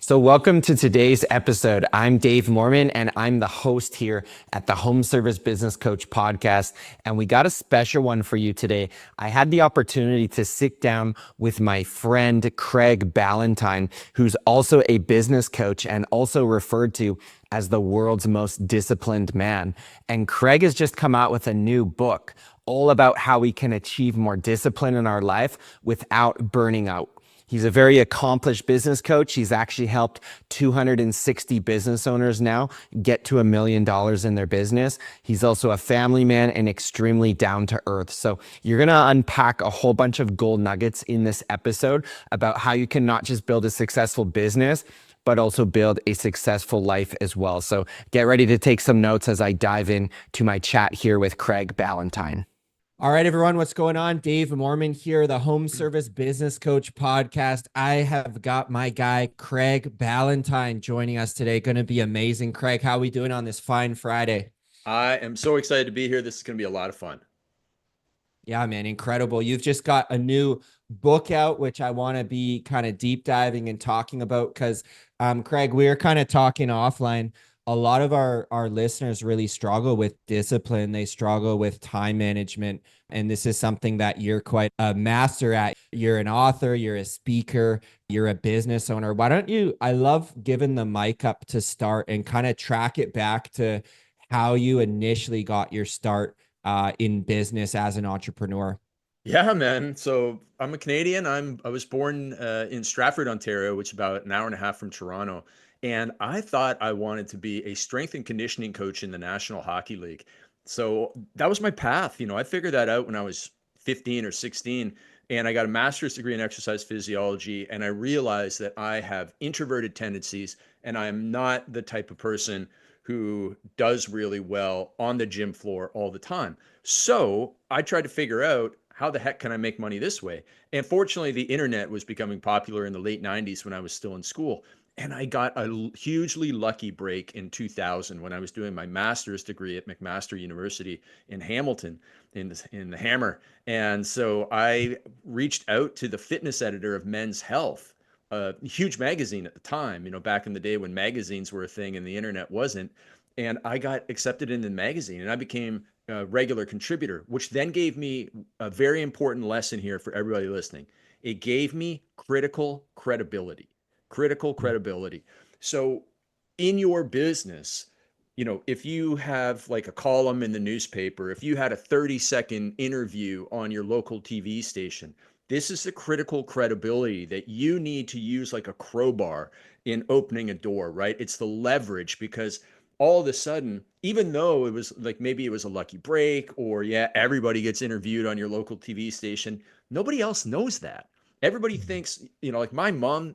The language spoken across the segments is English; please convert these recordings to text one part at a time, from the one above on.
So, welcome to today's episode. I'm Dave Mormon, and I'm the host here at the Home Service Business Coach podcast. And we got a special one for you today. I had the opportunity to sit down with my friend, Craig Ballantyne, who's also a business coach and also referred to as the world's most disciplined man. And Craig has just come out with a new book all about how we can achieve more discipline in our life without burning out. He's a very accomplished business coach. He's actually helped 260 business owners now get to $1 million in their business. He's also a family man and extremely down to earth. So you're going to unpack a whole bunch of gold nuggets in this episode about how you can not just build a successful business, but also build a successful life as well. So get ready to take some notes as I dive into my chat here with Craig Ballantyne. All right, everyone, what's going on? Dave Mormon here, the Home Service Business Coach podcast. I have got my guy, Craig Ballantyne, joining us today. Going to be amazing. Craig, how are we doing on this fine Friday? I am so excited to be here. This is going to be a lot of fun. Yeah, man, incredible. You've just got a new book out, which I want to be kind of deep diving and talking about because, Craig, we were kind of talking offline. A lot of our listeners really struggle with discipline. They struggle with time management. And this is something that you're quite a master at. You're an author, you're a speaker, you're a business owner. Why don't you, I love giving the mic up to start and kind of track it back to how you initially got your start in business as an entrepreneur. Yeah, man. So I'm a Canadian. I was born in Stratford, Ontario, which is about an hour and a half from Toronto. And I thought I wanted to be a strength and conditioning coach in the National Hockey League. So that was my path. I figured that out when I was 15 or 16. And I got a master's degree in exercise physiology. And I realized that I have introverted tendencies and I am not the type of person who does really well on the gym floor all the time. So I tried to figure out how the heck can I make money this way? And fortunately, the internet was becoming popular in the late 90s when I was still in school. And I got a hugely lucky break in 2000 when I was doing my master's degree at McMaster University in Hamilton in the Hammer. And so I reached out to the fitness editor of Men's Health, a huge magazine at the time, back in the day when magazines were a thing and the internet wasn't. And I got accepted in the magazine and I became a regular contributor, which then gave me a very important lesson here for everybody listening. It gave me critical credibility, critical credibility. So in your business, if you have like a column in the newspaper, if you had a 30-second interview on your local TV station, this is the critical credibility that you need to use like a crowbar in opening a door, right? It's the leverage because all of a sudden, even though it was like maybe it was a lucky break or yeah, everybody gets interviewed on your local TV station, nobody else knows that. Everybody thinks, like my mom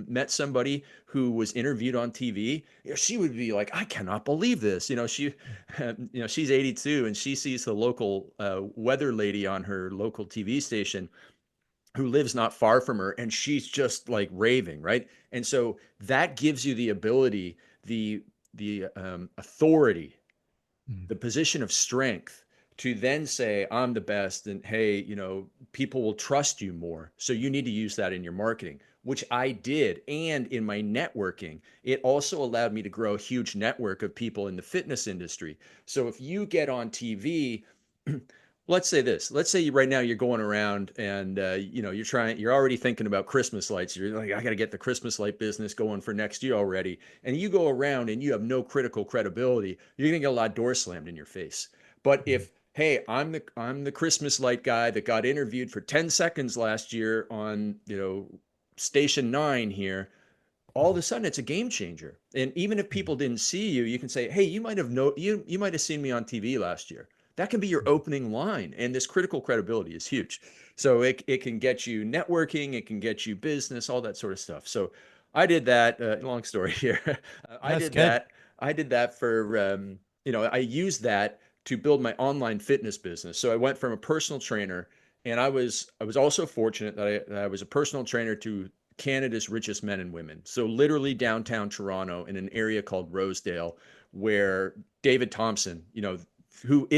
met somebody who was interviewed on TV. She would be like, I cannot believe this. She's 82 and she sees the local weather lady on her local TV station who lives not far from her and she's just like raving, right? And so that gives you the ability, the authority, the position of strength to then say I'm the best and hey, people will trust you more. So you need to use that in your marketing, which I did. And in my networking, it also allowed me to grow a huge network of people in the fitness industry. So if you get on TV, let's say this. Let's say right now you're going around and you're already thinking about Christmas lights. You're like, I got to get the Christmas light business going for next year already. And you go around and you have no critical credibility. You're gonna get a lot of doors slammed in your face. But if hey, I'm the Christmas light guy that got interviewed for 10 seconds last year on station 9 here, all of a sudden it's a game changer. And even if people didn't see you, you can say, hey, you might have seen me on TV last year. That can be your opening line. And this critical credibility is huge. So it can get you networking, it can get you business, all that sort of stuff. So I did that. Long story here. I That's did good. that. I did that for I used that to build my online fitness business. So I went from a personal trainer, and I was also fortunate that I was a personal trainer to Canada's richest men and women. So literally downtown Toronto in an area called Rosedale, where David Thompson, who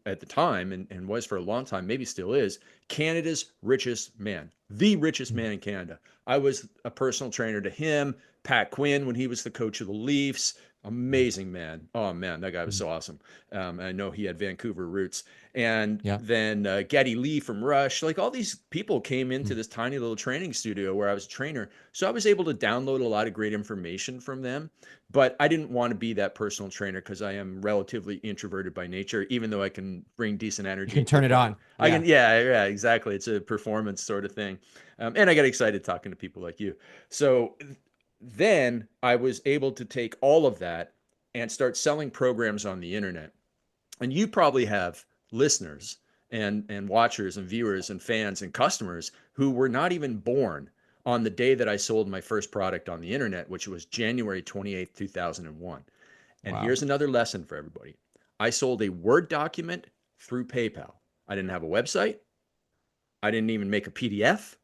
at the time and was for a long time, maybe still is, Canada's richest man, the richest man in Canada. I was a personal trainer to him, Pat Quinn, when he was the coach of the Leafs. Amazing man. Oh man, that guy was so awesome. I know he had Vancouver roots. And Yeah. then Geddy Lee from Rush, like all these people came into this tiny little training studio where I was a trainer. So I was able to download a lot of great information from them. But I didn't want to be that personal trainer because I am relatively introverted by nature, even though I can bring decent You energy can to a turn it crowd. on. I can, Yeah. yeah, exactly. It's a performance sort of thing. And I get excited talking to people like you. So then I was able to take all of that and start selling programs on the internet. And you probably have listeners and watchers and viewers and fans and customers who were not even born on the day that I sold my first product on the internet, which was January 28th, 2001. And Wow. here's another lesson for everybody. I sold a Word document through PayPal. I didn't have a website. I didn't even make a PDF.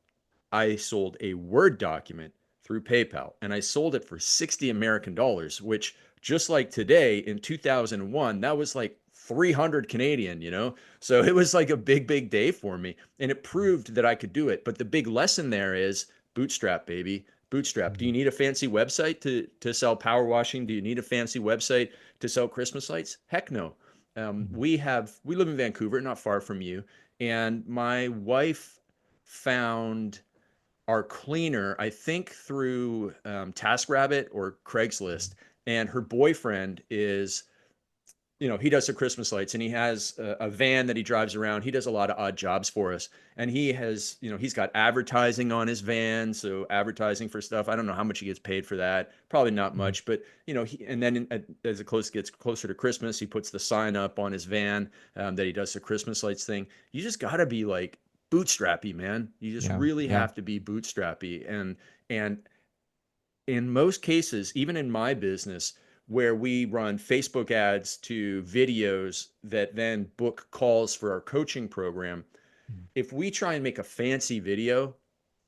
I sold a Word document through PayPal and I sold it for 60 American dollars, which just like today in 2001, that was like 300 Canadian, you know? So it was like a big, big day for me. And it proved that I could do it. But the big lesson there is bootstrap, baby. Bootstrap. Do you need a fancy website to sell power washing? Do you need a fancy website to sell Christmas lights? Heck no. We live in Vancouver, not far from you. And my wife found our cleaner, I think through TaskRabbit or Craigslist. And her boyfriend is, he does the Christmas lights and he has a van that he drives around. He does a lot of odd jobs for us. And he has, he's got advertising on his van. So advertising for stuff. I don't know how much he gets paid for that. Probably not much, but and then as it gets closer to Christmas, he puts the sign up on his van that he does the Christmas lights thing. You just got to be like bootstrappy, man. You just Yeah. really Yeah. have to be bootstrappy. And in most cases, even in my business, where we run Facebook ads to videos that then book calls for our coaching program, if we try and make a fancy video,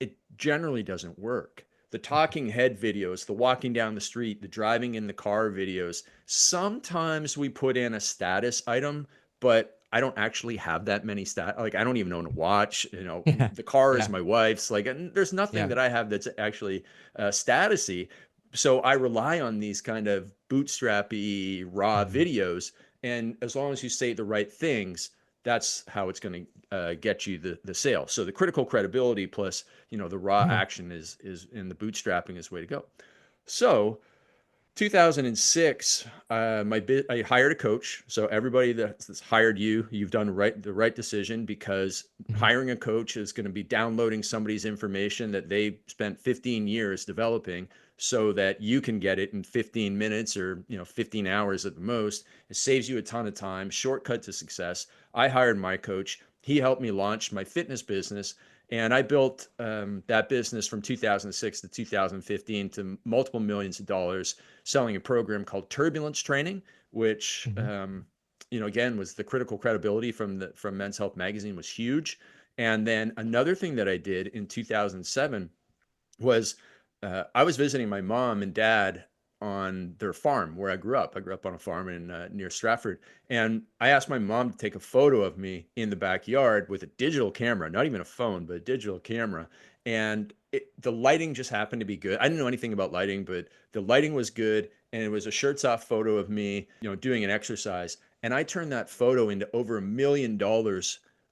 it generally doesn't work. The talking head videos, the walking down the street, the driving in the car videos, sometimes we put in a status item, but I don't actually have that many like I don't even own a watch. Yeah. The car is Yeah. my wife's. Like, and there's nothing Yeah. that I have that's actually statusy. So I rely on these kind of bootstrappy raw videos. And as long as you say the right things, that's how it's going to get you the sale. So the critical credibility plus the raw Yeah. action is in the bootstrapping is the way to go. So 2006, I hired a coach. So everybody that's hired you, you've done the right decision, because hiring a coach is going to be downloading somebody's information that they spent 15 years developing so that you can get it in 15 minutes or 15 hours at the most. It saves you a ton of time, shortcut to success. I hired my coach. He helped me launch my fitness business. And I built that business from 2006 to 2015 to multiple millions of dollars, selling a program called Turbulence Training, which again was the critical credibility from Men's Health Magazine was huge. And then another thing that I did in 2007 was I was visiting my mom and dad on their farm where I grew up. I grew up on a farm in near Stratford, and I asked my mom to take a photo of me in the backyard with a digital camera, not even a phone, but a digital camera. And the lighting just happened to be good. I didn't know anything about lighting, but the lighting was good, and it was a shirts off photo of me, doing an exercise. And I turned that photo into over $1 million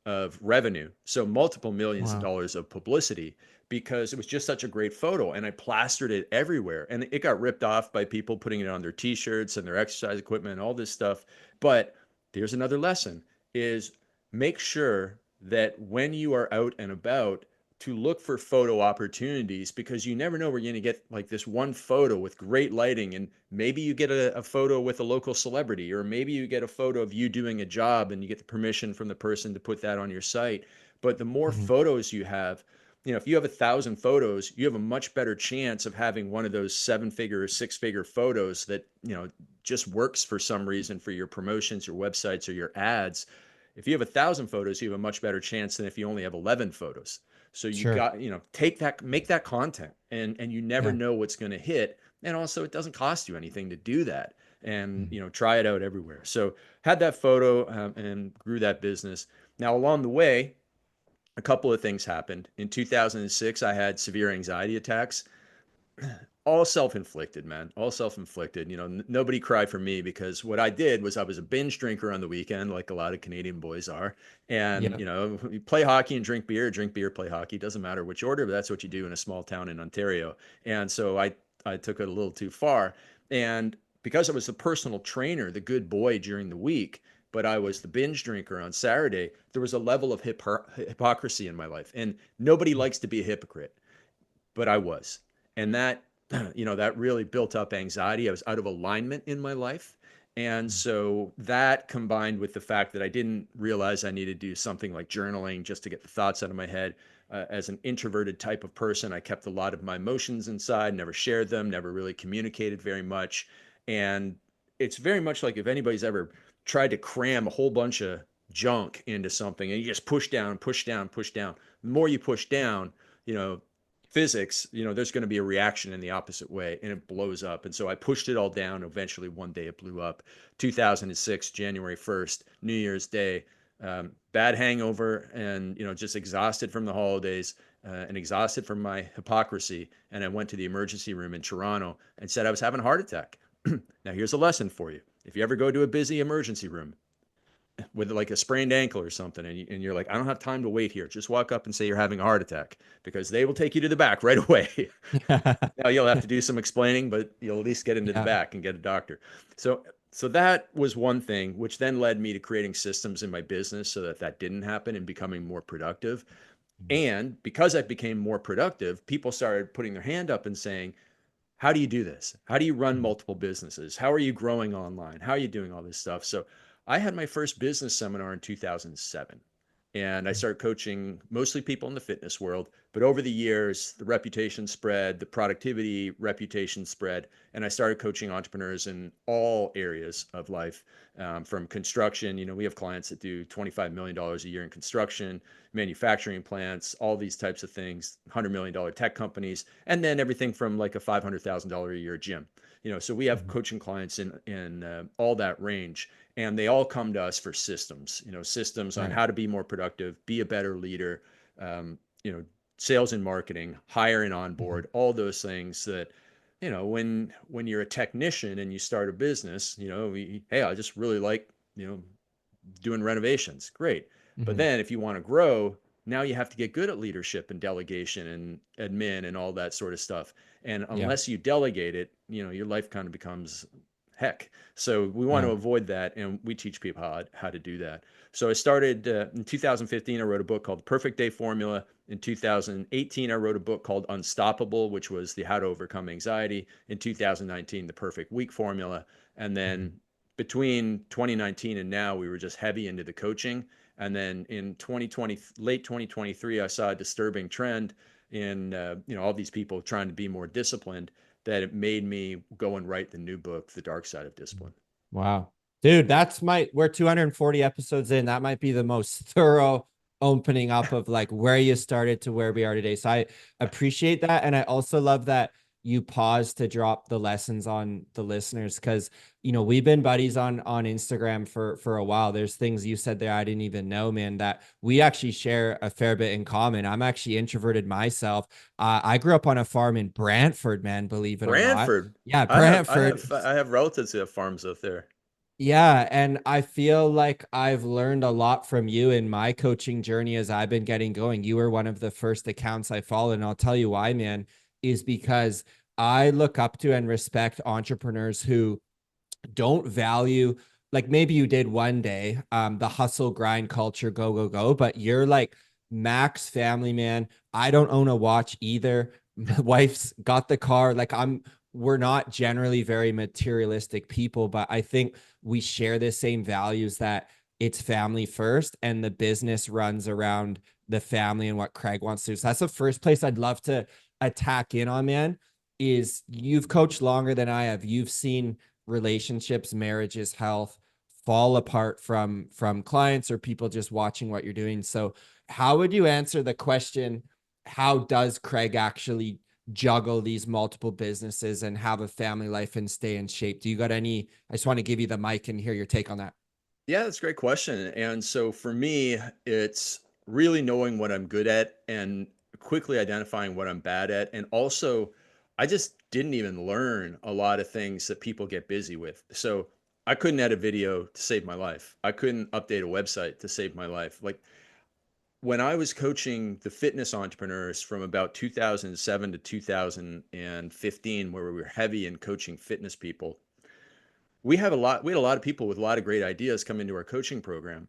of revenue, so multiple millions of Wow. dollars of publicity, because it was just such a great photo, and I plastered it everywhere, and it got ripped off by people putting it on their t-shirts and their exercise equipment and all this stuff. But here's another lesson: is make sure that when you are out and about, to look for photo opportunities, because you never know where you're going to get like this one photo with great lighting, and maybe you get a photo with a local celebrity, or maybe you get a photo of you doing a job and you get the permission from the person to put that on your site. But the more photos you have, if you have 1,000 photos, you have a much better chance of having one of those 7-figure or 6-figure photos that just works for some reason for your promotions, your websites, or your ads. If you have 1,000 photos, you have a much better chance than if you only have 11 photos. So you Sure. got, take that, make that content, and you never Yeah. know what's going to hit. And also, it doesn't cost you anything to do that. and, try it out everywhere. So had that photo, and grew that business. Now, along the way, a couple of things happened. In 2006, I had severe anxiety attacks, all self-inflicted, man, all self-inflicted. Nobody cried for me, because what I did was I was a binge drinker on the weekend, like a lot of Canadian boys are. And Yeah. you play hockey and drink beer, play hockey, doesn't matter which order, but that's what you do in a small town in Ontario. And so I took it a little too far. And because I was the personal trainer, the good boy during the week, but I was the binge drinker on Saturday, there was a level of hypocrisy in my life. And nobody likes to be a hypocrite, but I was. And that, that really built up anxiety. I was out of alignment in my life. And so that, combined with the fact that I didn't realize I needed to do something like journaling just to get the thoughts out of my head. As an introverted type of person, I kept a lot of my emotions inside, never shared them, never really communicated very much. And it's very much like, if anybody's ever tried to cram a whole bunch of junk into something and you just push down, push down, push down. The more you push down, you know, physics, there's going to be a reaction in the opposite way, and it blows up. And so I pushed it all down. Eventually, one day it blew up. 2006, January 1st, New Year's Day, bad hangover, and, just exhausted from the holidays, and exhausted from my hypocrisy. And I went to the emergency room in Toronto and said I was having a heart attack. Now, here's a lesson for you. If you ever go to a busy emergency room with like a sprained ankle or something, and you're like, I don't have time to wait here, just walk up and say you're having a heart attack, because they will take you to the back right away. Now, you'll have to do some explaining, but you'll at least get into the Yeah. back and get a doctor. So that was one thing, which then led me to creating systems in my business so that that didn't happen, and becoming more productive. And because I became more productive, people started putting their hand up and saying, how do you do this? How do you run multiple businesses? How are you growing online? How are you doing all this stuff? So I had my first business seminar in 2007. And I started coaching mostly people in the fitness world. But over the years, the reputation spread, the productivity reputation spread, and I started coaching entrepreneurs in all areas of life, from construction. We have clients that do $25 million a year in construction, manufacturing plants, all these types of things, $100 million tech companies, and then everything from like a $500,000 a year gym. So we have coaching clients in all that range, and they all come to us for systems. Systems on Right. how to be more productive, be a better leader, um, sales and marketing, hire and onboard, all those things that, when you're a technician and you start a business, hey, I just really like, doing renovations. Great. But Mhm. then if you want to grow, now you have to get good at leadership and delegation and admin and all that sort of stuff. And Yeah. unless you delegate it, your life kind of becomes heck. So we want to Yeah. avoid that, and we teach people how to do that. So I started in 2015. I wrote a book called The Perfect Day Formula. In 2018, I wrote a book called Unstoppable, which was the how to overcome anxiety. In 2019, The Perfect Week Formula. And then between 2019 and now, we were just heavy into the coaching. And then in 2020, late 2023, I saw a disturbing trend in all these people trying to be more disciplined, that it made me go and write the new book, The Dark Side of Discipline. Wow. Dude, we're 240 episodes in. That might be the most thorough opening up of like where you started to where we are today. So I appreciate that. And I also love that you paused to drop the lessons on the listeners, because we've been buddies on Instagram for a while. There's things you said there I didn't even know, man, that we actually share a fair bit in common. I'm actually introverted myself. I grew up on a farm in Brantford, man, believe it or not. Brantford. Yeah, I have I Brantford. have I have relatives who have farms out there. Yeah, and I feel like I've learned a lot from you in my coaching journey as I've been getting going. You were one of the first accounts I followed, and I'll tell you why, man, is because I look up to and respect entrepreneurs who don't value, like maybe you did one day, the hustle grind culture, go go go, but you're like max family man. I don't own a watch either. My wife's got the car. Like we're not generally very materialistic people, but I think we share the same values, that it's family first and the business runs around the family and what Craig wants to do. So that's the first place I'd love to attack in on, man. Is you've coached longer than I have. You've seen relationships, marriages, health fall apart from clients or people just watching what you're doing. So how would you answer the question, how does Craig actually juggle these multiple businesses and have a family life and stay in shape? Do you got any? I just want to give you the mic and hear your take on that. Yeah, that's a great question. And so for me, it's really knowing what I'm good at and quickly identifying what I'm bad at. And also, I just didn't even learn a lot of things that people get busy with. So I couldn't edit video to save my life. I couldn't update a website to save my life. Like when I was coaching the fitness entrepreneurs from about 2007 to 2015, where we were heavy in coaching fitness people, we had a lot of people with a lot of great ideas come into our coaching program.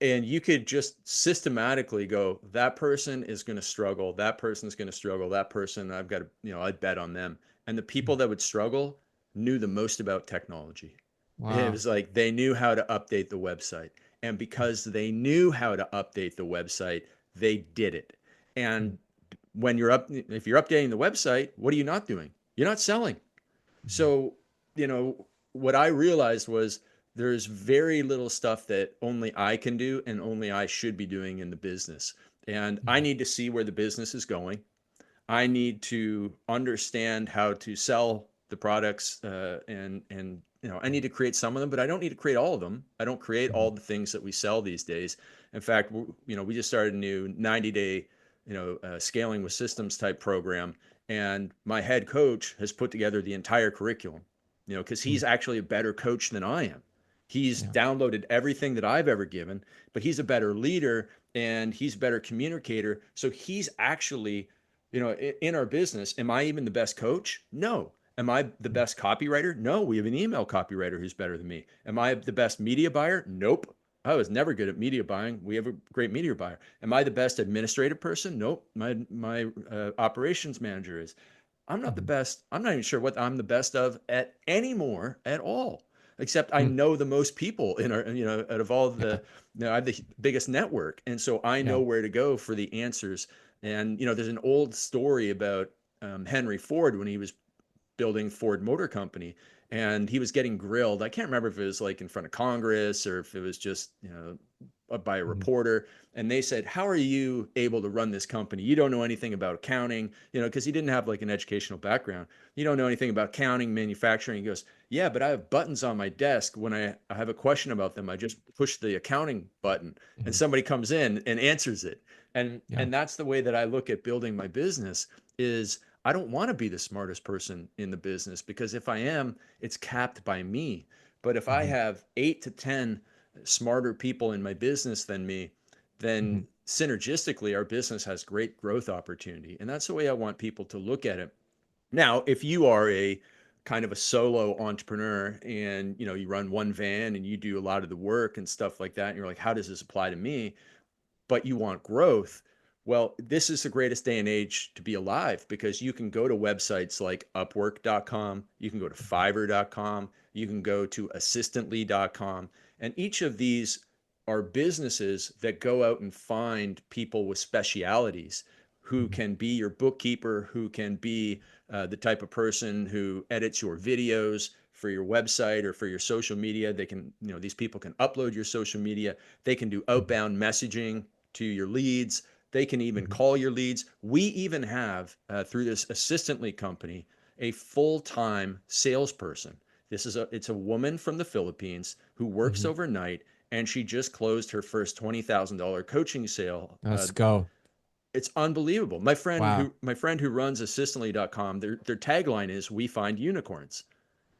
And you could just systematically go, that person is going to struggle, that person's going to struggle, that person, I've got to, I'd bet on them. And the people that would struggle knew the most about technology. It Wow. was like they knew how to update the website. And because they knew how to update the website, they did it. And when if you're updating the website, what are you not doing? You're not selling. So, what I realized was there's very little stuff that only I can do and only I should be doing in the business. And I need to see where the business is going. I need to understand how to sell the products, and I need to create some of them, but I don't need to create all of them. I don't create all the things that we sell these days. In fact, we just started a new 90-day, scaling with systems type program, and my head coach has put together the entire curriculum. Because he's actually a better coach than I am. He's Yeah. downloaded everything that I've ever given, but he's a better leader and he's a better communicator. So he's actually, in our business, am I even the best coach? No. Am I the best copywriter? No, we have an email copywriter who's better than me. Am I the best media buyer? Nope. I was never good at media buying. We have a great media buyer. Am I the best administrative person? Nope. My operations manager is. I'm not the best. I'm not even sure what I'm the best of at anymore at all. Except I know the most people in our, out of all Yeah. the, I have the biggest network. And so I know Yeah. where to go for the answers. And, there's an old story about Henry Ford when he was building Ford Motor Company, and he was getting grilled. I can't remember if it was like in front of Congress or if it was just by a reporter. And they said, "How are you able to run this company? You don't know anything about accounting, because he didn't have like an educational background. You don't know anything about accounting, manufacturing." He goes, "Yeah, but I have buttons on my desk. When I have a question about them, I just push the accounting button, and somebody comes in and answers it." Yeah. And that's the way that I look at building my business. Is I don't want to be the smartest person in the business, because if I am, it's capped by me. But if I have 8 to 10 smarter people in my business than me, then synergistically our business has great growth opportunity. And that's the way I want people to look at it. Now, if you are a kind of a solo entrepreneur and you run one van and you do a lot of the work and stuff like that, and you're like, how does this apply to me? But you want growth, well, this is the greatest day and age to be alive, because you can go to websites like upwork.com, you can go to fiverr.com, you can go to assistantly.com, and each of these are businesses that go out and find people with specialities who can be your bookkeeper, who can be the type of person who edits your videos for your website or for your social media. They can, these people can upload your social media. They can do outbound messaging to your leads. They can even call your leads. We even have, through this Assistantly company, a full-time salesperson. It's a woman from the Philippines who works overnight, and she just closed her first $20,000 coaching sale. Let's go. It's unbelievable. My friend Wow. who runs assistantly.com, their tagline is "We find unicorns."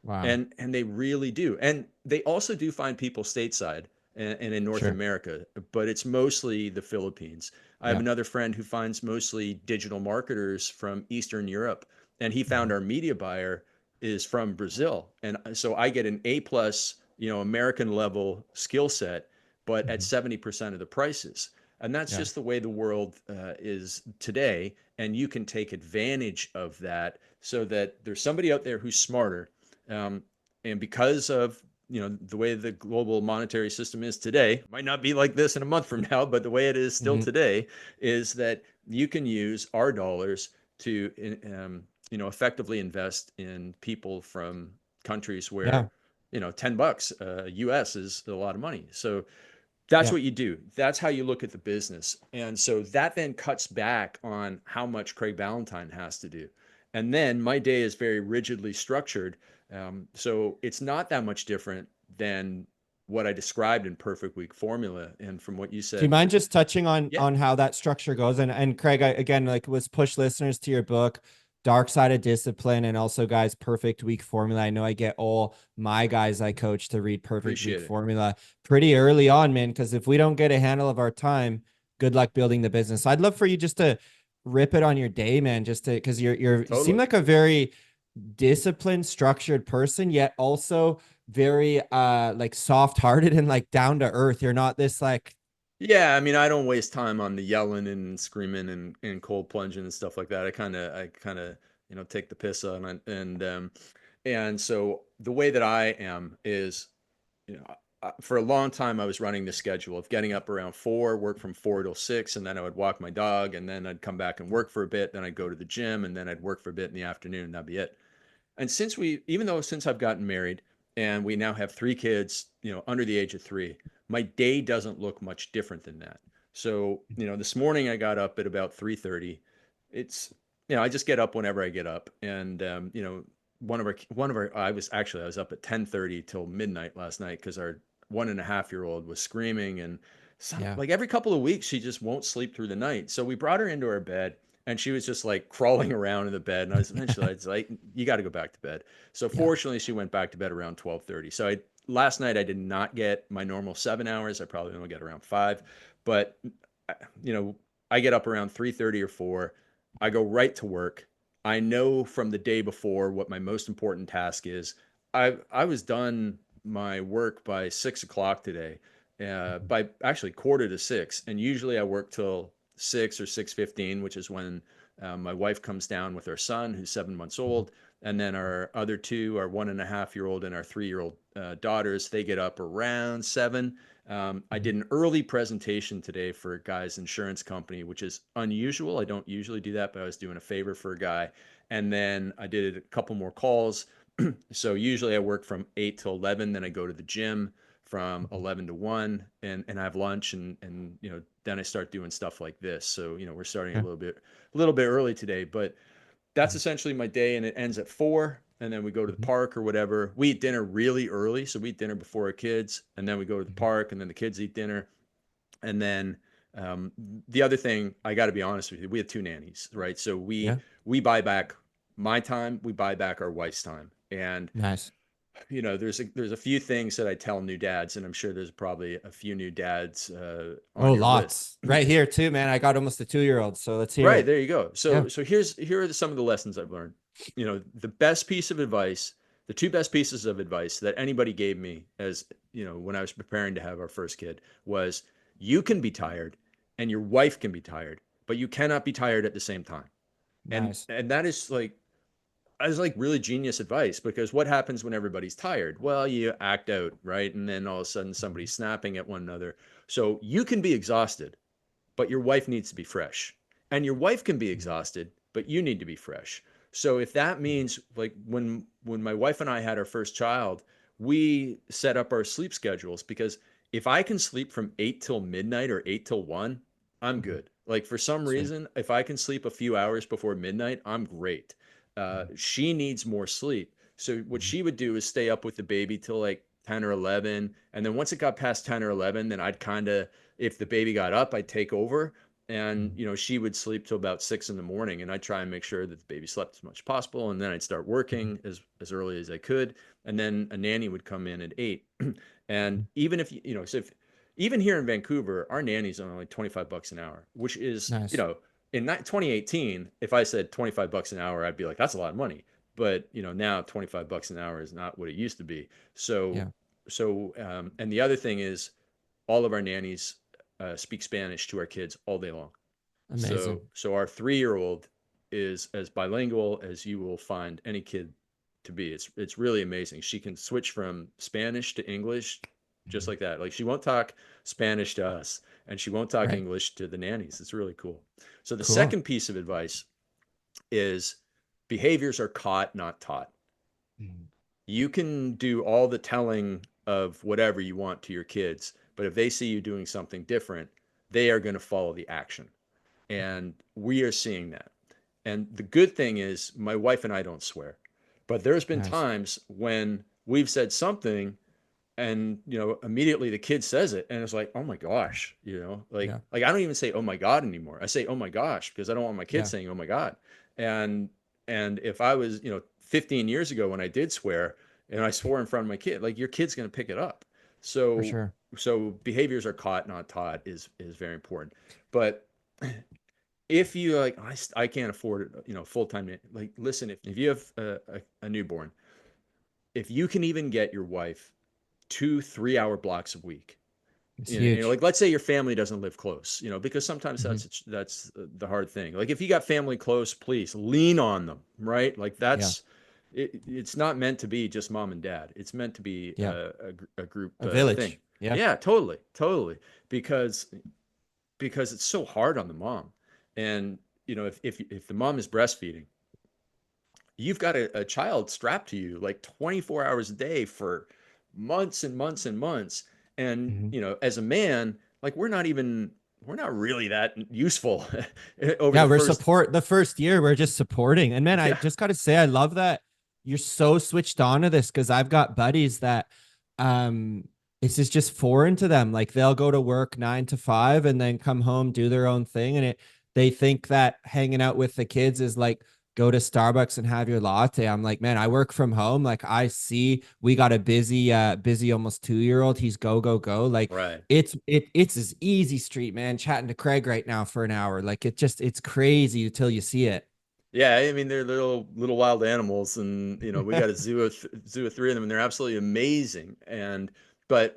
Wow. And they really do. And they also do find people stateside and in North Sure. America, but it's mostly the Philippines. I have Yeah. another friend who finds mostly digital marketers from Eastern Europe, and he found our media buyer is from Brazil. And so I get an A plus, American level skill set, but at 70% of the prices. And that's Yeah. just the way the world is today. And you can take advantage of that, so that there's somebody out there who's smarter, um, and because of the way the global monetary system is today, might not be like this in a month from now, but the way it is still Hmm. today is that you can use our dollars to effectively invest in people from countries Yeah. where $10 US is a lot of money. So That's Yeah. what you do. That's how you look at the business. And so that then cuts back on how much Craig Ballantyne has to do. And then my day is very rigidly structured. So it's not that much different than what I described in Perfect Week Formula. And from what you Do you said, mind just touching on yeah, how that structure goes? And Craig, again, like, was push listeners to your book, Dark Side of Discipline, and also, guys, Perfect Week Formula. I know I get all my guys I coach to read Perfect Week appreciate it. Formula pretty early on, man, because if we don't get a handle of our time, good luck building the business. I'd love for you just to rip it on your day, man, just to, because you seem Totally. like a very disciplined, structured person, yet also very like soft-hearted and like down to earth. You're not this like, Yeah, I mean, I don't waste time on the yelling and screaming and cold plunging and stuff like that. I kind of, take the piss on it. And so the way that I am is, for a long time I was running the schedule of getting up around 4, work from 4 till 6, and then I would walk my dog, and then I'd come back and work for a bit. Then I'd go to the gym, and then I'd work for a bit in the afternoon. And that'd be it. And since I've gotten married and we now have 3 kids, under the age of 3, my day doesn't look much different than that. So, this morning I got up at about 3:30. It's, I just get up whenever I get up. And, I was up at 10:30 till midnight last night because our 1.5-year-old was screaming, and yeah, like every couple of weeks, she just won't sleep through the night. So we brought her into our bed, and she was just like crawling around in the bed. And I was like, you got to go back to bed. So yeah, fortunately, she went back to bed around 12:30. So last night I did not get my normal 7 hours. I probably only get around 5, but you know, I get up around 3:30 or 4. I go right to work. I know from the day before what my most important task is. I was done my work by 6 o'clock today, by actually quarter to 6. And usually I work till 6 or 6:15, which is when my wife comes down with our son, who's 7 months old, and then our other two, our 1.5-year-old and our 3-year-old daughters, they get up around 7. I did an early presentation today for a guy's insurance company, which is unusual. I don't usually do that, but I was doing a favor for a guy. And then I did a couple more calls. So usually I work from 8 till 11, then I go to the gym from 11 to 1, and I have lunch, and then I start doing stuff like this. So, we're starting yeah, a little bit early today, but that's essentially my day, and it ends at 4. And then we go to the park or whatever. We eat dinner really early, so we eat dinner before our kids, and then we go to the park, and then the kids eat dinner. And then um, the other thing, I got to be honest with you, we have 2 nannies, right? So yeah. we buy back my time, we buy back our wife's time. And Nice. there's a few things that I tell new dads, and I'm sure there's probably a few new dads Oh, on your list. lots right here too, man. I got almost a 2-year-old, so let's hear Right, it. there you go. Yeah. So here are some of the lessons I've learned. The best piece of advice, the two best pieces of advice that anybody gave me, as when I was preparing to have our first kid, was you can be tired and your wife can be tired, but you cannot be tired at the same time. And Nice. that is like really genius advice, because what happens when everybody's tired? Well, you act out, right? And then all of a sudden somebody's snapping at one another. So you can be exhausted, but your wife needs to be fresh. And your wife can be exhausted, but you need to be fresh. So if that means, like, when my wife and I had our first child, we set up our sleep schedules, because if I can sleep from 8 till midnight or 8 till 1, I'm good. Like, for some Sweet. reason, if I can sleep a few hours before midnight, I'm great. She needs more sleep. So what she would do is stay up with the baby till like 10 or 11. And then once it got past 10 or 11, then I'd kind of, if the baby got up, I'd take over. And she would sleep till about 6 in the morning, and I'd try and make sure that the baby slept as much as possible. And then I'd start working as early as I could. And then a nanny would come in at 8. And even if so if even here in Vancouver, our nanny's only like $25 an hour, which is, Nice. in 2018, if I said $25 an hour, I'd be like, that's a lot of money. But now $25 an hour is not what it used to be. So Yeah. and the other thing is, all of our nannies speak Spanish to our kids all day long. Amazing. So our 3-year-old is as bilingual as you will find any kid to be. It's really amazing. She can switch from Spanish to English just like that. Like, she won't talk Spanish to us, and she won't talk Right. English to the nannies. It's really cool. So the Cool. second piece of advice is, behaviors are caught, not taught. You can do all the telling of whatever you want to your kids, But if they see you doing something different, they are going to follow the action. And we are seeing that. And the good thing is, my wife and I don't swear. But there's been Nice. times when we've said something and immediately the kid says it and it's like, oh my gosh, Yeah. like I don't even say oh my god anymore. I say oh my gosh because I don't want my kids Yeah. saying oh my god. And if I was 15 years ago when I did swear and I swore in front of my kid, like, your kid's going to pick it up. For So sure. behaviors are caught, not taught, is very important. But if you like, I can't afford it, full time. Like, listen, if you have a newborn, if you can even get your wife 2 3 hour blocks a week, It's huge. like, let's say your family doesn't live close, because sometimes Hmm. that's the hard thing. Like, if you got family close, please lean on them, right? Like, Yeah. it's not meant to be just mom and dad. It's meant to be Yeah. a group A thing. village. Yeah. Yeah, totally, totally. Because it's so hard on the mom. And if the mom is breastfeeding, you've got a child strapped to you like 24 hours a day for months and months and months. And, Hmm. as a man, like, we're not really that useful over Yeah, the we're first. support the first year. We're just supporting. And man, I Yeah, just got to say, I love that you're so switched on to this because I've got buddies that um this is just foreign to them. Like they'll go to work 9 to 5 and then come home, do their own thing. And they think that hanging out with the kids is like go to Starbucks and have your latte. I'm like, man, I work from home. Like I see we got a busy almost 2 year old. He's go, go, go. Like right. it's this easy street, man. Chatting to Craig right now for an hour. Like it's crazy until you see it. Yeah, I mean, they're little wild animals, and we got a zoo of three of them, and they're absolutely amazing. And but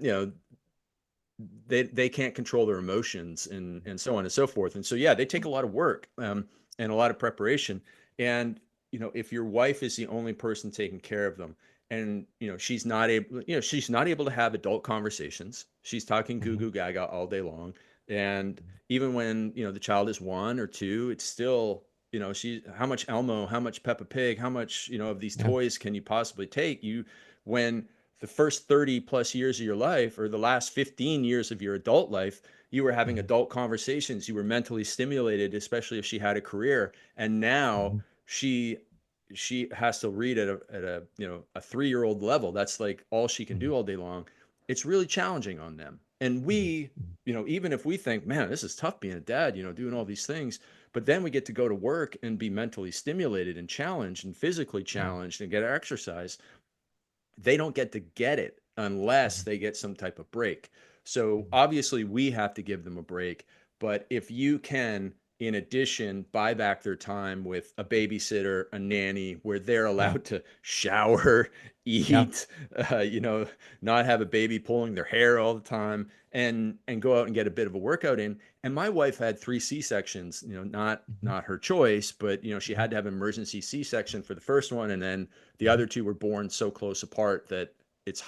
they can't control their emotions, and so on and so forth. And so, yeah, they take a lot of work, and a lot of preparation. And if your wife is the only person taking care of them, and she's not able to have adult conversations, she's talking goo Mhm. goo gaga all day long. And even when the child is 1 or 2, it's still, she how much Elmo, how much Peppa Pig, how much of these Yeah. toys can you possibly take? When the first 30 plus years of your life, or the last 15 years of your adult life, you were having Mhm. adult conversations, you were mentally stimulated, especially if she had a career. And now Mhm. she has to read at a a 3 year old level. That's like all she can Mhm. do all day long. It's really challenging on them. And Mhm. we, even if we think, man, this is tough being a dad, doing all these things, but then we get to go to work and be mentally stimulated and challenged and physically Yeah. challenged and get our exercise. They don't get to get it unless Mhm. they get some type of break. So Mhm. obviously we have to give them a break. But if you can, in addition, buy back their time with a babysitter, a nanny, where they're Yeah. allowed to shower, Yeah. eat, not have a baby pulling their hair all the time, and go out and get a bit of a workout in. And my wife had 3 C-sections, Mhm. not her choice, but she Mhm. had to have an emergency C-section for the first one, and then the Mhm. other two were born so close apart that it's,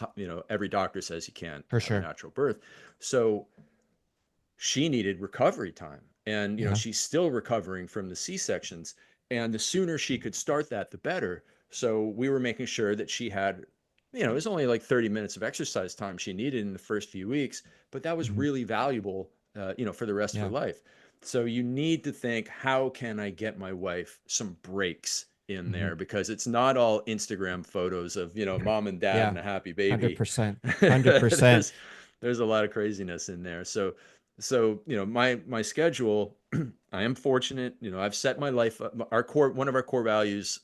every doctor says you can't For have a sure. natural birth. So she needed recovery time, and Yeah. she's still recovering from the C-sections. And the sooner she could start that, the better. So we were making sure that she had, it was only like 30 minutes of exercise time she needed in the first few weeks, but that was Mhm. really valuable, for the rest of her Yeah. life. So you need to think, how can I get my wife some breaks in Mhm. there? Because it's not all Instagram photos of, mom and dad Yeah. and a happy baby. 100%. 100%. there's a lot of craziness in there. So my schedule, I am fortunate. I've set my life up. One of our core values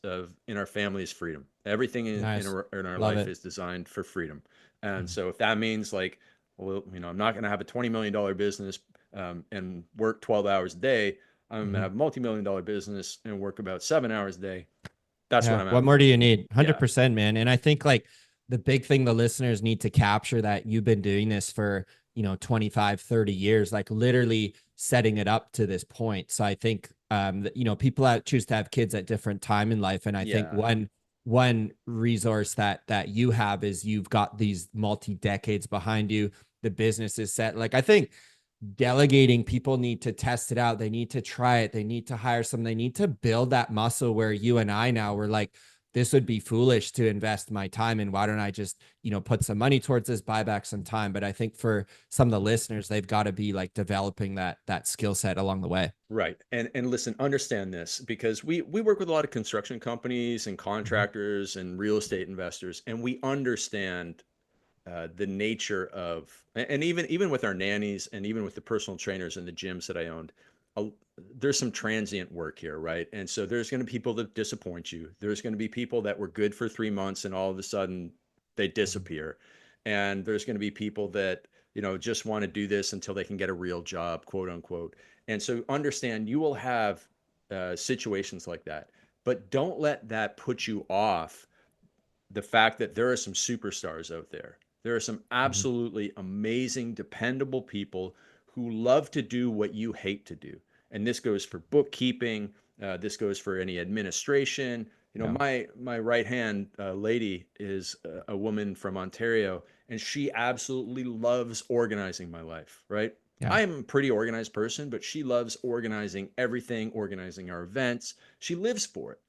in our family is freedom. Everything Nice. in our Love life it. is designed for freedom. And Mhm. so if that means, like, well, I'm not going to have a $20 million business, and work 12 hours a day. I'm going to Mhm. have a multi-million-dollar business and work about 7 hours a day. That's what Yeah. I'm What at. more do you need? Yeah. 100%, man. And I think like the big thing the listeners need to capture that you've been doing this for, 25, 30 years, like literally setting it up to this point. So I think, that, people out choose to have kids at different time in life. And I think Yeah. one resource that you have is you've got these multi decades behind you. The business is set. Like I think delegating, people need to test it out, they need to try it, they need to hire some, they need to build that muscle where you and I now we're like this would be foolish to invest my time in. Why don't I just, put some money towards this, buy back some time? But I think for some of the listeners, they've got to be like developing that skill set along the way. Right. And listen, understand this, because we work with a lot of construction companies and Mhm. contractors and real estate investors, and we understand the nature of, and even with our nannies and even with the personal trainers and the gyms that I owned, uh, there's some transient work here, right? And so there's going to be people that disappoint you. There's going to be people that were good for 3 months and all of a sudden they Mhm. disappear. And there's going to be people that, just want to do this until they can get a real job, quote unquote. And so understand you will have situations like that, but don't let that put you off the fact that there are some superstars out there. There are some Mhm. absolutely amazing, dependable people who love to do what you hate to do. And this goes for bookkeeping. This goes for any administration. Yeah. My right hand lady is a woman from Ontario, and she absolutely loves organizing my life. Right. Yeah. I am a pretty organized person, but she loves organizing everything, organizing our events. She lives for it.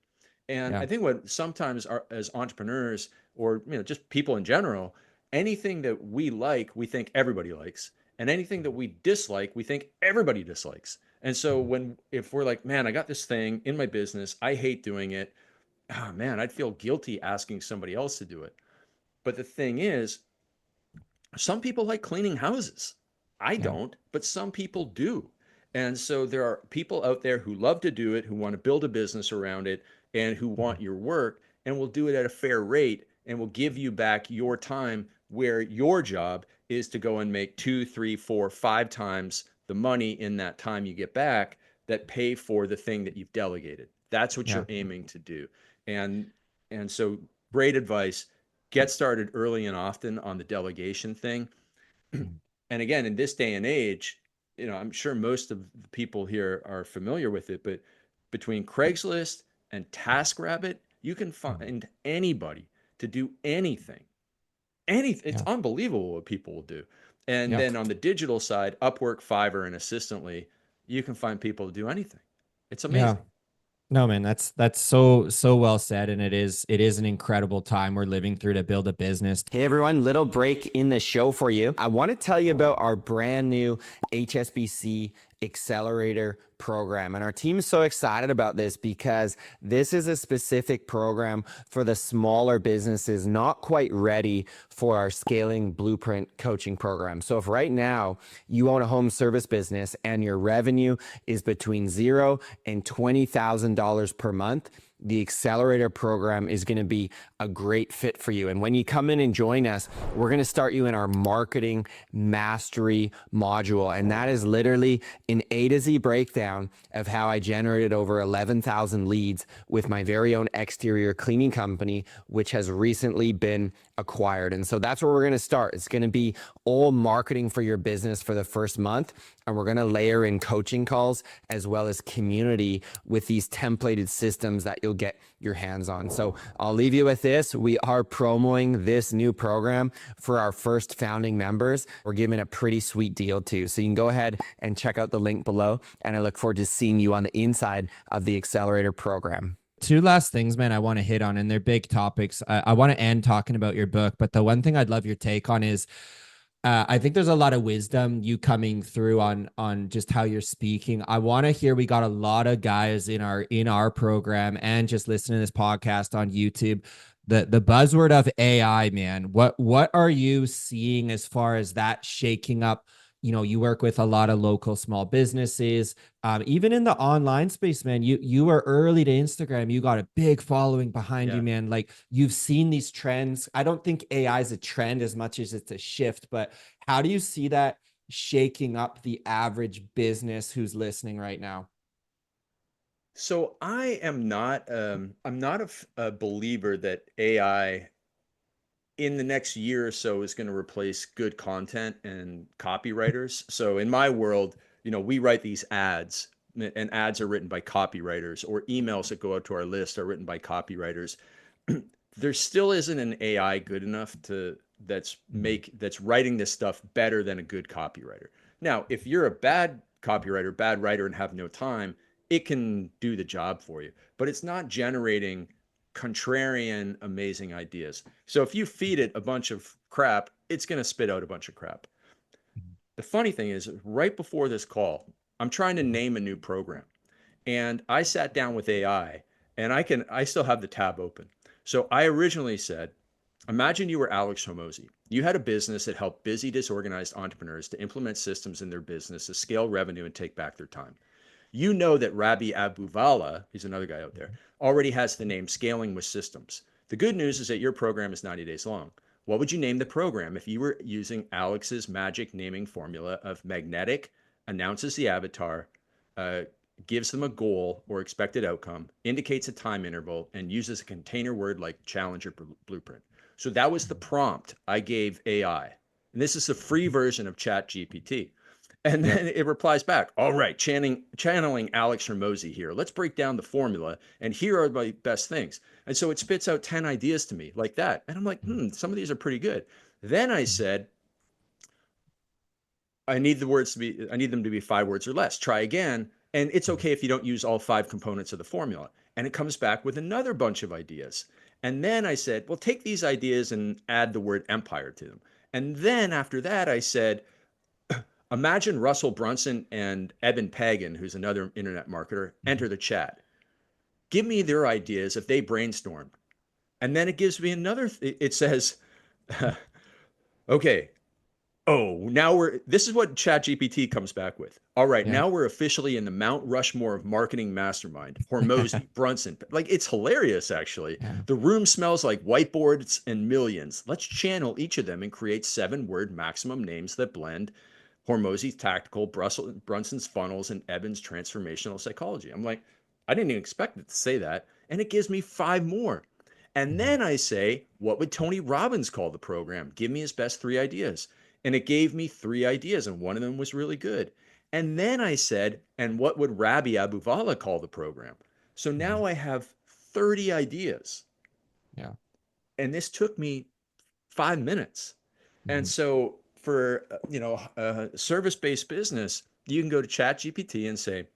And Yeah. I think what sometimes as entrepreneurs or just people in general, anything that we like, we think everybody likes, and anything that we dislike, we think everybody dislikes. And so Mhm. when if we're like, man, I got this thing in my business, I hate doing it. Ah, man, I'd feel guilty asking somebody else to do it. But the thing is, some people like cleaning houses. I Yeah. don't, but some people do. And so there are people out there who love to do it, who want to build a business around it, and who Mhm. want your work and will do it at a fair rate and will give you back your time, where your job is to go and make two, three, four, five times the money in that time you get back that pay for the thing that you've delegated. That's what Yeah. you're aiming to do. And and so great advice. Get started early and often on the delegation thing. Mhm. And again, in this day and age, I'm sure most of the people here are familiar with it, but between Craigslist and TaskRabbit, you can Mhm. find anybody to do anything. Anything. It's Yeah. unbelievable what people will do. And Yeah. then on the digital side, Upwork, Fiverr, and Assistantly, you can find people to do anything. It's Yeah. amazing. No, man, that's so well said. And it is an incredible time we're living through to build a business. Hey everyone, little break in the show for you. I want to tell you about our brand new HSBC Accelerator program. And our team's so excited about this because this is a specific program for the smaller businesses not quite ready for our scaling blueprint coaching program. So if right now you own a home service business and your revenue is between $0 and $20,000 per month, the accelerator program is going to be a great fit for you. And when you come in and join us, we're going to start you in our marketing mastery module. And that is literally an A to Z breakdown of how I generated over 11,000 leads with my very own exterior cleaning company, which has recently been acquired. And so that's where we're going to start. It's going to be all marketing for your business for the first month. And we're going to layer in coaching calls as well as community with these templated systems that you'll get your hands on. So I'll leave you with this. We are promoting this new program for our first founding members. We're giving a pretty sweet deal too. So you can go ahead and check out the link below. And I look forward to seeing you on the inside of the accelerator program. Two last things, man, I want to hit on, and they're big topics. I want to end talking about your book, but the one thing I'd love your take on is I think there's a lot of wisdom you coming through on just how you're speaking. I want to hear. We got a lot of guys in our program and just listening to this podcast on YouTube. The buzzword of AI, man. What are you seeing as far as that shaking up? You work with a lot of local small businesses, even in the online space, man. You were early to Instagram. You got a big following behind you, Yeah. man. Like you've seen these trends. I don't think AI is a trend as much as it's a shift, but how do you see that shaking up the average business who's listening right now? So I'm not a believer that AI in the next year or so is going to replace good content and copywriters. So in my world, we write these ads, and ads are written by copywriters, or emails that go out to our list are written by copywriters. There still isn't an AI good enough to Mhm. that's writing this stuff better than a good copywriter. Now, if you're a bad copywriter, bad writer, and have no time, it can do the job for you, but it's not generating contrarian, amazing ideas. So if you feed it a bunch of crap, it's going to spit out a bunch of crap. The funny thing is, right before this call, I'm trying to name a new program. And I sat down with AI, and I still have the tab open. So I originally said, imagine you were Alex Hormozy. You had a business that helped busy, disorganized entrepreneurs to implement systems in their business to scale revenue and take back their time. You know that Rabbi Abuvala, he's another guy out there, already has the name Scaling with Systems. The good news is that your program is 90 days long. What would you name the program if you were using Alex's magic naming formula of magnetic, announces the avatar, uh, gives them a goal or expected outcome, indicates a time interval, and uses a container word like challenge or blueprint? So that was the prompt I gave AI. And this is the free version of ChatGPT. And then it replies back, all right, channeling Alex Hormozy here. Let's break down the formula. And here are my best things. And so it spits out 10 ideas to me like that. And I'm like, some of these are pretty good. Then I said, I need them to be 5 words or less. Try again. And it's okay if you don't use all 5 components of the formula. And it comes back with another bunch of ideas. And then I said, well, take these ideas and add the word empire to them. And then after that, I said, imagine Russell Brunson and Eben Pagan, who's another internet marketer, enter the chat. Give me their ideas if they brainstormed. And then it gives me another, it says, okay, this is what ChatGPT comes back with. All right, Yeah. now we're officially in the Mount Rushmore of marketing mastermind. Hormozy, Brunson. Like, it's hilarious, actually. Yeah. The room smells like whiteboards and millions. Let's channel each of them and create 7-word maximum names that blend Hormozy's tactical, Brunson's funnels, and Eben's transformational psychology. I'm like, I didn't even expect it to say that. And it gives me 5 more. And then I say, what would Tony Robbins call the program? Give me his best 3 ideas. And it gave me 3 ideas, and one of them was really good. And then I said, and what would Rabbi Abuvala call the program? So now I have 30 ideas. Yeah. And this took me 5 minutes. And so for service-based business, you can go to ChatGPT and say,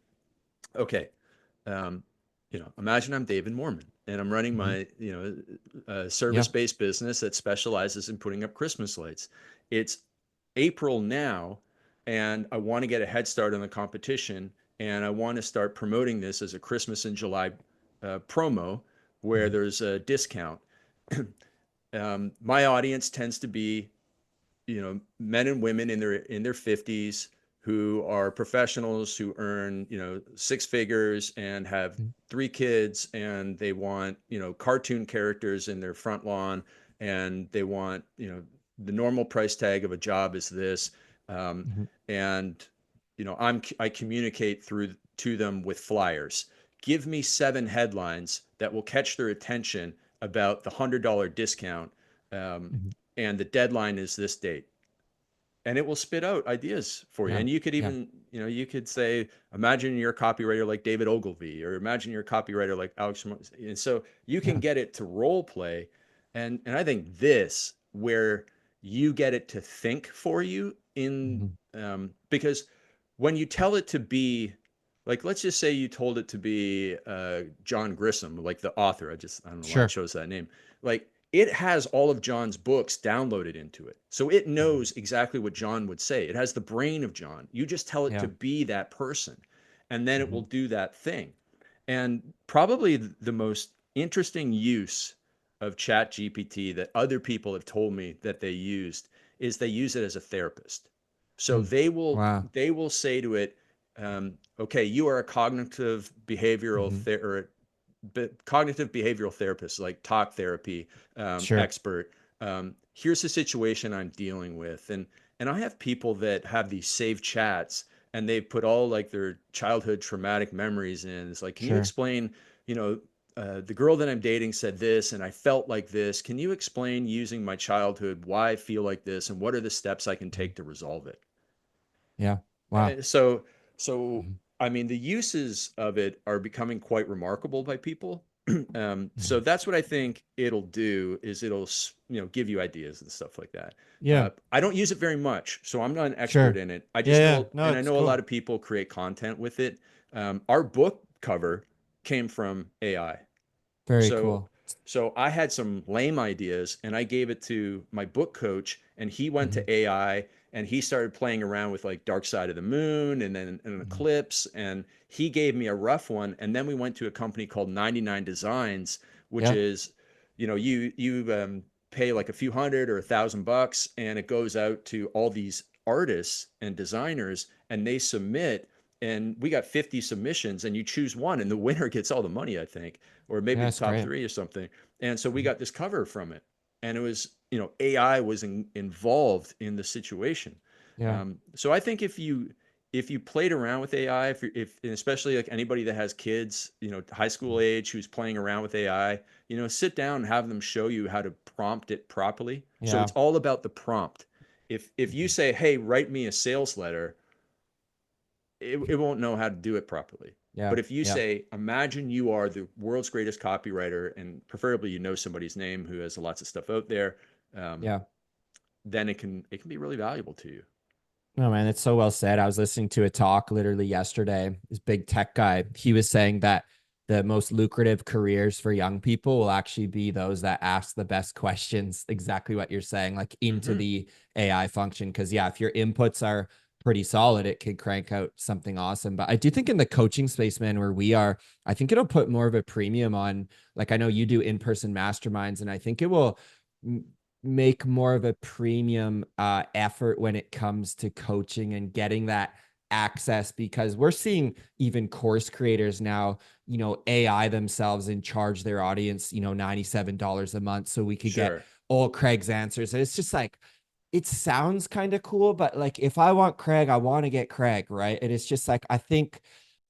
okay, imagine I'm David Mormon and I'm running my service-based business that specializes in putting up Christmas lights. It's April now, and I want to get a head start on the competition, and I want to start promoting this as a Christmas in July promo where there's a discount. My audience tends to be men and women in their 50s who are professionals who earn 6 figures and have 3 kids, and they want cartoon characters in their front lawn, and they want the normal price tag of a job is this, and I communicate through to them with flyers. Give me 7 headlines that will catch their attention about the $100 discount, and the deadline is this date, and it will spit out ideas for you. Yeah. And you could even, you could say, imagine you're a copywriter like David Ogilvy, or imagine you're a copywriter like Alex. And so you can get it to role play. And I think this, where you get it to think for you because when you tell it to be, like, let's just say you told it to be John Grisham, like the author. I don't know why I chose that name. Like, it has all of John's books downloaded into it. So it knows exactly what John would say. It has the brain of John. You just tell it to be that person, and then it will do that thing. And probably the most interesting use of ChatGPT that other people have told me that they used is they use it as a therapist. So they will say to it, okay, you are a cognitive behavioral cognitive behavioral therapist, like talk therapy expert. Here's the situation I'm dealing with, and I have people that have these saved chats, and they put all like their childhood traumatic memories in. It's like, can you explain, the girl that I'm dating said this, and I felt like this. Can you explain, using my childhood, why I feel like this, and what are the steps I can take to resolve it? Yeah. Wow. So I mean, the uses of it are becoming quite remarkable by people. So that's what I think it'll do, is it'll give you ideas and stuff like that. Yeah. I don't use it very much, so I'm not an expert in it. I just know, No, and I it's know a cool. lot of people create content with it. Our book cover came from AI. Very So cool. So I had some lame ideas and I gave it to my book coach and he went Mhm. to AI and he started playing around with like Dark Side of the Moon and then an Mhm. eclipse and he gave me a rough one and then we went to a company called 99 Designs, which Yeah. is, you pay like a few hundred or $1,000 and it goes out to all these artists and designers and they submit, and we got 50 submissions and you choose one and the winner gets all the money, I think, or maybe Yeah, the that's top great. three or something. And so we Mhm. got this cover from it, and it was, AI was involved in the situation. Yeah. So I think if you played around with AI, if and especially like anybody that has kids, high school Mhm. age who's playing around with AI, sit down and have them show you how to prompt it properly. So Yeah. it's all about the prompt. If you Mhm. say, "Hey, write me a sales letter," it won't know how to do it properly. Yeah. But if you Yeah. say, imagine you are the world's greatest copywriter, and preferably you know somebody's name who has lots of stuff out there, um, Yeah. then it can be really valuable to you. No, man, it's so well said. I was listening to a talk literally yesterday. This big tech guy, he was saying that the most lucrative careers for young people will actually be those that ask the best questions, exactly what you're saying, like into Hmm. the AI function. Cause yeah, if your inputs are pretty solid, it could crank out something awesome. But I do think in the coaching space, man, where we are, I think it'll put more of a premium on, like, I know you do in-person masterminds, and I think it will make more of a premium effort when it comes to coaching and getting that access, because we're seeing even course creators now, AI themselves and charge their audience, $97 a month so we could get Sure. all Craig's answers. And it's just like, it sounds kind of cool, but like if I want Craig, I want to get Craig, right? And it's just like, I think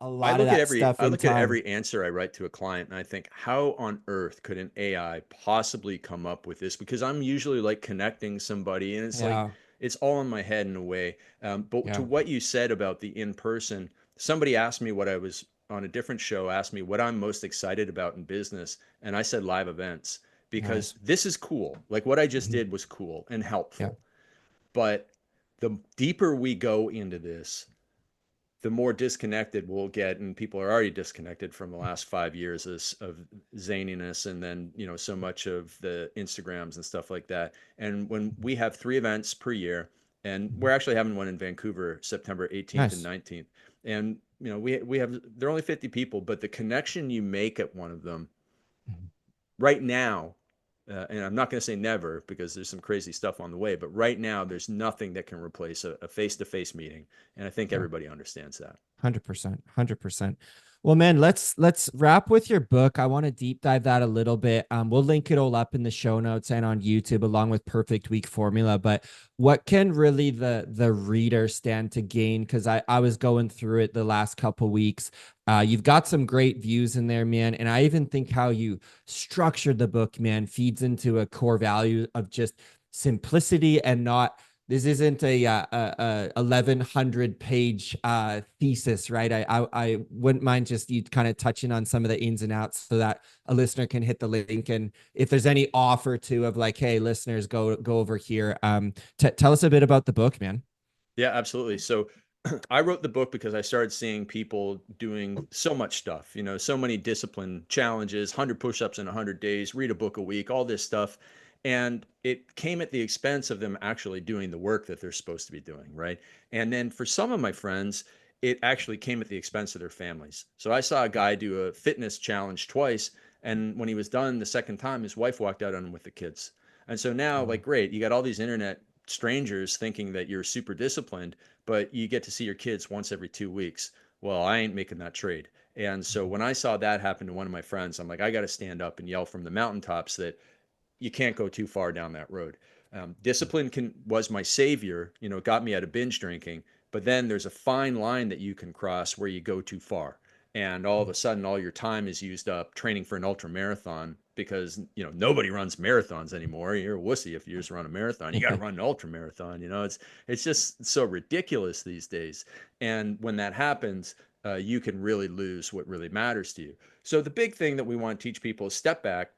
a I lot of look at that every stuff I in look at time. every answer I write to a client and I think, how on earth could an AI possibly come up with this? Because I'm usually like connecting somebody, and it's like Yeah. it's all in my head in a way. But to Yeah. what you said about the in person, somebody asked me what I was on a different show, asked me what I'm most excited about in business, and I said live events because Nice. this is cool. Like what I just Mhm. did was cool and Yeah. helpful. But the deeper we go into this, the more disconnected we'll get, and people are already disconnected from the last 5 years of zaniness, and then so much of the Instagrams and stuff like that. And when we have 3 events per year, and we're Mhm. actually having one in Vancouver September 18th and Nice. 19th, and we have, they're only 50 people, but the connection you make at one of them Mhm. right now, and I'm not going to say never because there's some crazy stuff on the way, but right now there's nothing that can replace a face-to-face meeting, and I think Yeah. everybody understands that. 100%. 100%. Well, man, let's wrap with your book. I want to deep dive that a little bit. We'll link it all up in the show notes and on YouTube along with Perfect Week Formula. But what can really the reader stand to gain? Because I was going through it the last couple weeks. You've got some great views in there, man. And I even think how you structured the book, man, feeds into a core value of just simplicity and not, this isn't a 1,100 page thesis, right? I wouldn't mind just you kind of touching on some of the ins and outs so that a listener can hit the link, and if there's any offer to of like, hey, listeners, go over here. Tell us a bit about the book, man. Yeah, absolutely. So I wrote the book because I started seeing people doing so much stuff, so many discipline challenges, 100 push-ups in 100 days, read a book a week, all this stuff. And it came at the expense of them actually doing the work that they're supposed to be doing, right? And then for some of my friends, it actually came at the expense of their families. So I saw a guy do a fitness challenge twice, and when he was done the second time, his wife walked out on him with the kids. And so now, like, great, you got all these internet strangers thinking that you're super disciplined, but you get to see your kids once every 2 weeks. Well, I ain't making that trade. And so when I saw that happen to one of my friends, I'm like, I got to stand up and yell from the mountaintops that you can't go too far down that road. Discipline was my savior, it got me out of binge drinking. But then there's a fine line that you can cross where you go too far. And all of a sudden, all your time is used up training for an ultra marathon because nobody runs marathons anymore. You're a wussy if you just run a marathon. You got to run an ultra marathon. It's just so ridiculous these days. And when that happens, you can really lose what really matters to you. So the big thing that we want to teach people is step back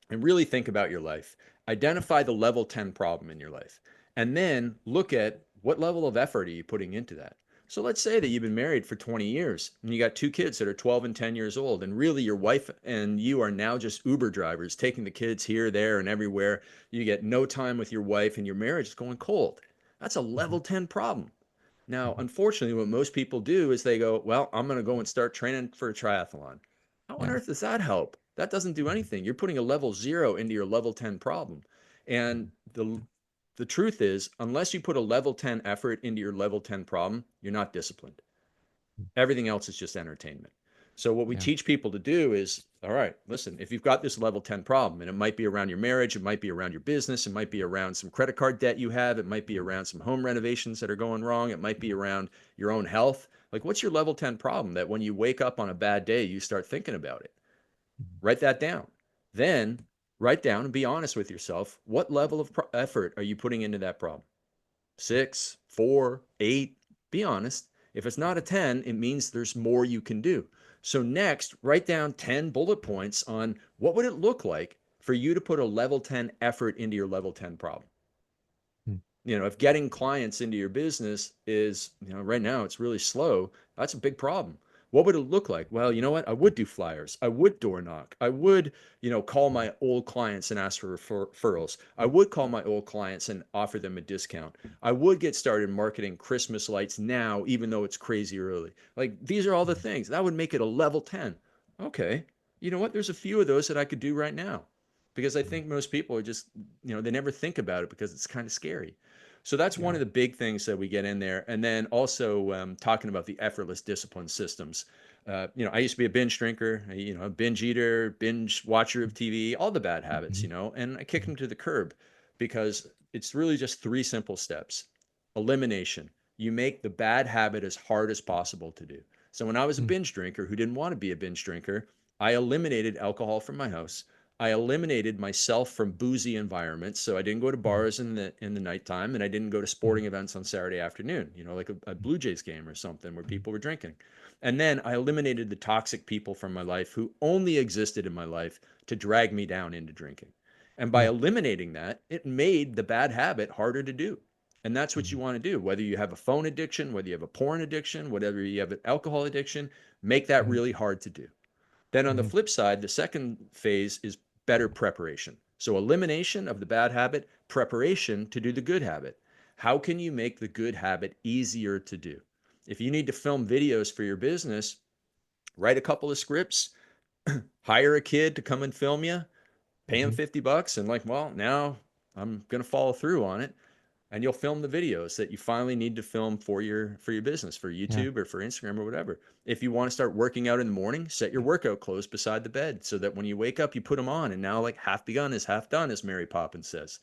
and really think about your life. Identify the level 10 problem in your life, and then look at what level of effort are you putting into that. So let's say that you've been married for 20 years and you got two kids that are 12 and 10 years old, and really your wife and you are now just Uber drivers taking the kids here, there, and everywhere. You get no time with your wife and your marriage is going cold. That's a level 10 problem. Now, unfortunately, what most people do is they go, well, I'm going to go and start training for a triathlon. How on Yeah. earth does that help? That doesn't do anything. You're putting a level 0 into your level 10 problem. And the truth is, unless you put a level 10 effort into your level 10 problem, you're not disciplined. Everything else is just entertainment. So what we Yeah. teach people to do is, all right, listen, if you've got this level 10 problem, and it might be around your marriage, it might be around your business, it might be around some credit card debt you have, it might be around some home renovations that are going wrong, it might be around your own health. Like, what's your level 10 problem that when you wake up on a bad day, you start thinking about it? Write that down. Then write down and be honest with yourself. What level of effort are you putting into that problem? 6, 4, 8. Be honest. If it's not a 10, it means there's more you can do. So next, write down 10 bullet points on what would it look like for you to put a level 10 effort into your level 10 problem. If getting clients into your business is, right now it's really slow, that's a big problem. What would it look like? Well, you know what? I would do flyers. I would door knock. I would, call my old clients and ask for referrals. I would call my old clients and offer them a discount. I would get started marketing Christmas lights now, even though it's crazy early. Like, these are all the things that would make it a level 10. Okay. You know what? There's a few of those that I could do right now, because I think most people are just, they never think about it because it's kind of scary. So that's one Yeah. of the big things that we get in there. And then also talking about the effortless discipline systems. I used to be a binge drinker, a binge eater, binge watcher of TV, all the bad habits, and I kicked them to the curb because it's really just 3 simple steps. Elimination. You make the bad habit as hard as possible to do. So when I was a binge drinker who didn't want to be a binge drinker, I eliminated alcohol from my house. I eliminated myself from boozy environments. So I didn't go to bars in the nighttime, and I didn't go to sporting events on Saturday afternoon, like a Blue Jays game or something where people were drinking. And then I eliminated the toxic people from my life who only existed in my life to drag me down into drinking. And by Yeah. eliminating that, it made the bad habit harder to do. And that's what you want to do. Whether you have a phone addiction, whether you have a porn addiction, whatever you have an alcohol addiction, make that really hard to do. Then on the flip side, the second phase is better preparation. So elimination of the bad habit, preparation to do the good habit. How can you make the good habit easier to do? If you need to film videos for your business, write a couple of scripts, hire a kid to come and film you, pay him $50, and well, now I'm going to follow through on it. And you'll film the videos that you finally need to film for your business, for Yeah. YouTube or for Instagram or whatever. If you want to start working out in the morning, set your workout clothes beside the bed so that when you wake up, you put them on. And now, like, half begun is half done, as Mary Poppins says.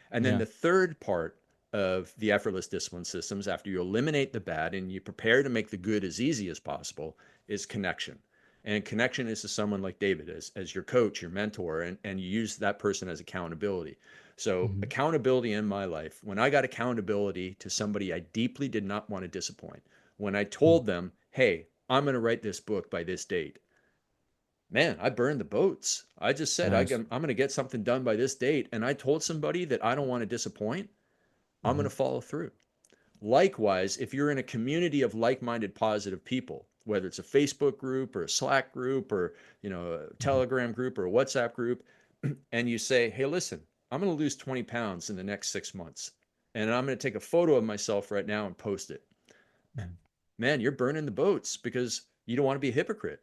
And then Yeah. the third part of the effortless discipline systems, after you eliminate the bad and you prepare to make the good as easy as possible, is connection. And connection is to someone like David as your coach, your mentor, and you use that person as accountability. So accountability in my life, when I got accountability to somebody I deeply did not want to disappoint, when I told them, hey, I'm going to write this book by this date, man, I burned the boats. I just said, Nice. I'm going to get something done by this date. And I told somebody that I don't want to disappoint, I'm going to follow through. Likewise, if you're in a community of like-minded positive people, whether it's a Facebook group or a Slack group or, a Telegram group or a WhatsApp group, and you say, hey, listen, I'm going to lose 20 pounds in the next 6 months, and I'm going to take a photo of myself right now and post it. Man, you're burning the boats because you don't want to be a hypocrite.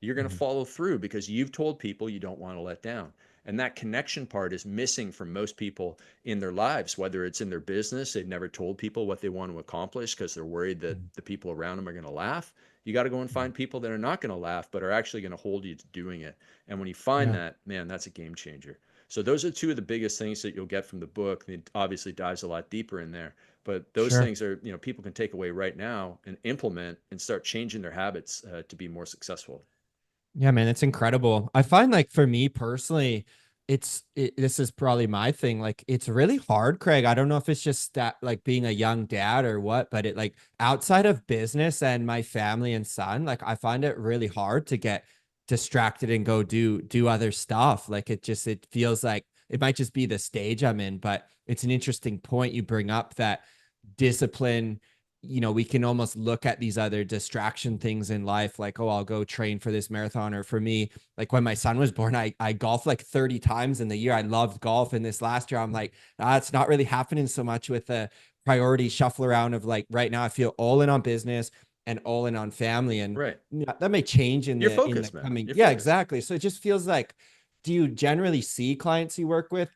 You're going to follow through because you've told people you don't want to let down. And that connection part is missing from most people in their lives, whether it's in their business. They've never told people what they want to accomplish because they're worried that the people around them are going to laugh. You got to go and find people that are not going to laugh, but are actually going to hold you to doing it. And when you find Yeah. that, man, that's a game changer. So those are two of the biggest things that you'll get from the book. It obviously dives a lot deeper in there, but those Sure. things are, people can take away right now and implement and start changing their habits to be more successful. Yeah, man, it's incredible. I find like for me personally, this is probably my thing. Like it's really hard, Craig. I don't know if it's just that like being a young dad or what, but it like outside of business and my family and son, like I find it really hard to get distracted and go do other stuff. Like it feels like it might just be the stage I'm in, but it's an interesting point you bring up that discipline we can almost look at these other distraction things in life, like, oh, I'll go train for this marathon. Or for me, like when my son was born, I golfed like 30 times in the year. I loved golf. And this last year, I'm like, it's not really happening so much with the priority shuffle around of like right now, I feel all in on business and all in on family. And Right. that may change in You're the focused, man. coming. You're Yeah, focused. exactly. So it just feels like, do you generally see clients you work with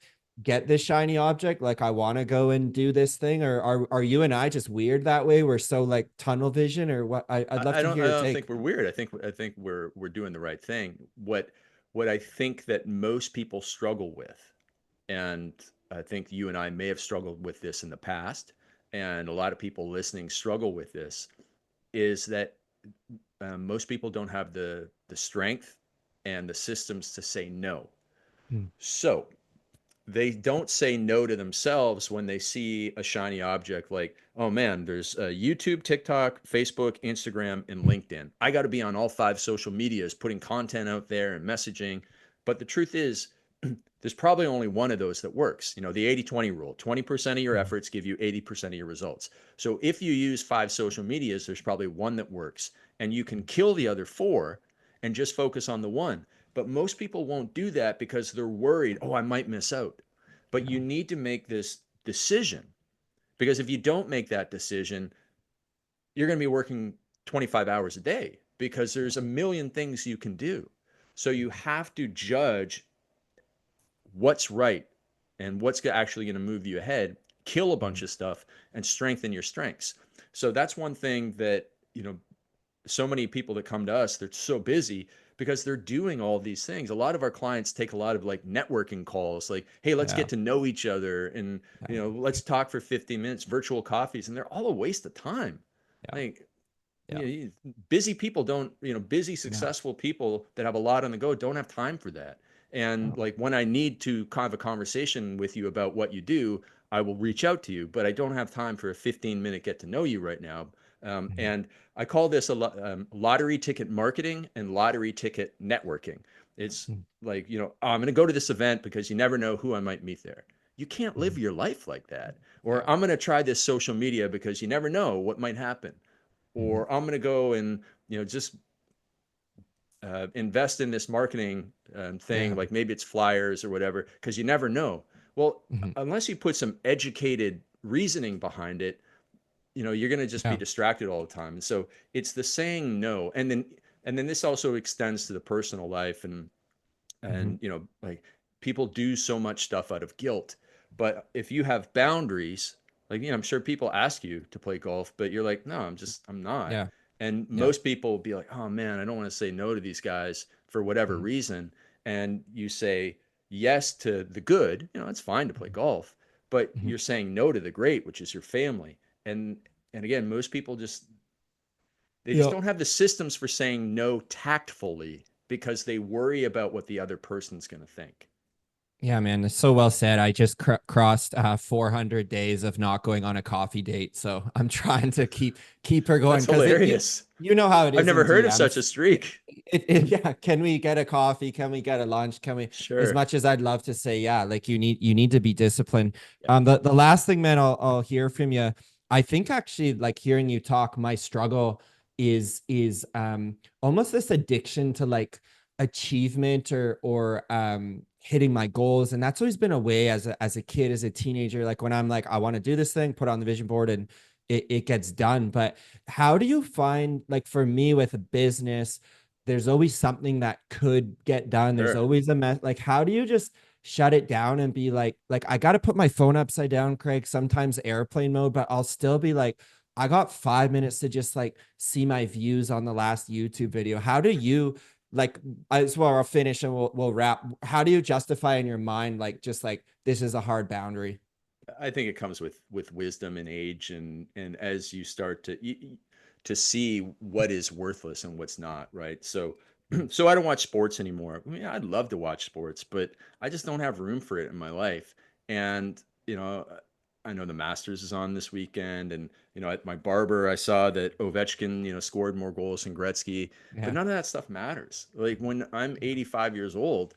get this shiny object, like I want to go and do this thing? Or are you and I just weird that way? We're so like tunnel vision, or what? I'd love I to don't hear I your don't take. think we're weird. I think we're doing the right thing. What I think that most people struggle with, and I think you and I may have struggled with this in the past, and a lot of people listening struggle with this, is that most people don't have the strength and the systems to say no. Hmm. So they don't say no to themselves when they see a shiny object like, oh man, there's YouTube, TikTok, Facebook, Instagram, and LinkedIn. I got to be on all 5 social medias, putting content out there and messaging. But the truth is, there's probably only one of those that works. The 80-20 rule: 20% of your Hmm. efforts give you 80% of your results. So if you use 5 social medias, there's probably one that works, and you can kill the other four and just focus on the one. But most people won't do that because they're worried, oh, I might miss out. But Yeah. you need to make this decision, because if you don't make that decision, you're going to be working 25 hours a day because there's a million things you can do. So you have to judge what's right and what's actually going to move you ahead, kill a bunch Mhm. of stuff, and strengthen your strengths. So that's one thing that, so many people that come to us, they're so busy because they're doing all these things. A lot of our clients take a lot of like networking calls, like, hey, let's Yeah. get to know each other, and Yeah. let's talk for 50 minutes, virtual coffees, and they're all a waste of time. Yeah. Like, Yeah. busy people don't, busy, Yeah. successful people that have a lot on the go don't have time for that. And Oh. like when I need to have a conversation with you about what you do, I will reach out to you, but I don't have time for a 15-minute get to know you right now. Mhm. And I call this lottery ticket marketing and lottery ticket networking. It's Mhm. like, oh, I'm going to go to this event because you never know who I might meet there. You can't live Mhm. your life like that. Or Yeah. I'm going to try this social media because you never know what might happen. Mhm. Or I'm going to go and just invest in this marketing thing, Yeah. like maybe it's flyers or whatever, because you never know. Well, Mhm. unless you put some educated reasoning behind it, you're going to just be Yeah. distracted all the time. And so it's the saying no. And then this also extends to the personal life, and Mhm. like, people do so much stuff out of guilt. But if you have boundaries, like, I'm sure people ask you to play golf, but you're like, no, I'm not. Yeah. And Yeah. most people will be like, oh man, I don't want to say no to these guys for whatever Mhm. reason. And you say yes to the good, it's fine to play Mhm. golf, but Mhm. you're saying no to the great, which is your family. And again, most people they just Yeah. don't have the systems for saying no tactfully because they worry about what the other person's going to think. Yeah, man, it's so well said. I just crossed 400 days of not going on a coffee date, so I'm trying to keep her going That's because hilarious. you know how it I've is never in heard of such a DMs. streak. Yeah, can we get a coffee? Can we get a lunch? Can we? As Sure. much as I'd love to say, yeah, like you need to be disciplined. Yeah. The last thing, man, I'll hear from you. I think actually, like hearing you talk, my struggle is almost this addiction to like achievement or hitting my goals. And that's always been a way as a kid, as a teenager, like when I'm like, I want to do this thing, put on the vision board and it gets done. But how do you find, like for me with a business, there's always something that could get done. There's Sure. always a mess. Like, how do you just shut it down and be like, I got to put my phone upside down, Craig, sometimes airplane mode, but I'll still be like, I got 5 minutes to just like see my views on the last YouTube video. How do you like, as well, I'll finish and we'll wrap. How do you justify in your mind, like, just like, this is a hard boundary? I think it comes with wisdom and age, and as you start to see what is worthless and what's not, right? So Mm. so I don't watch sports anymore. I mean, I'd love to watch sports, but I just don't have room for it in my life. And I know the Masters is on this weekend, and at my barber, I saw that Ovechkin, scored more goals than Gretzky, but Yeah. none of that stuff matters. Like when I'm 85 years old,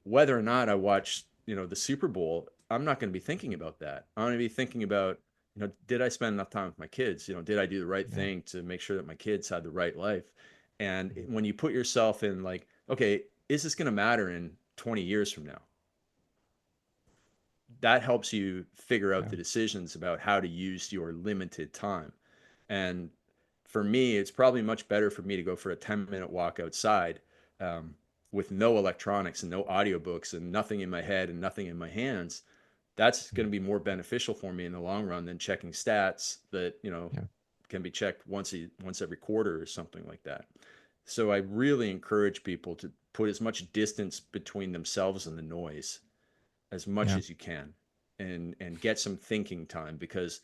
whether or not I watch, the Super Bowl, I'm not going to be thinking about that. I'm going to be thinking about, did I spend enough time with my kids? Did I do the right Yeah. thing to make sure that my kids had the right life? And Mhm. when you put yourself in like, okay, is this going to matter in 20 years from now? That helps you figure out Yeah. the decisions about how to use your limited time. And for me, it's probably much better for me to go for a 10-minute walk outside, um, with no electronics and no audiobooks and nothing in my head and nothing in my hands. That's going to be more beneficial for me in the long run than checking stats that, Yeah. can be checked once every quarter or something like that. So I really encourage people to put as much distance between themselves and the noise as much Yeah. as you can, and get some thinking time, because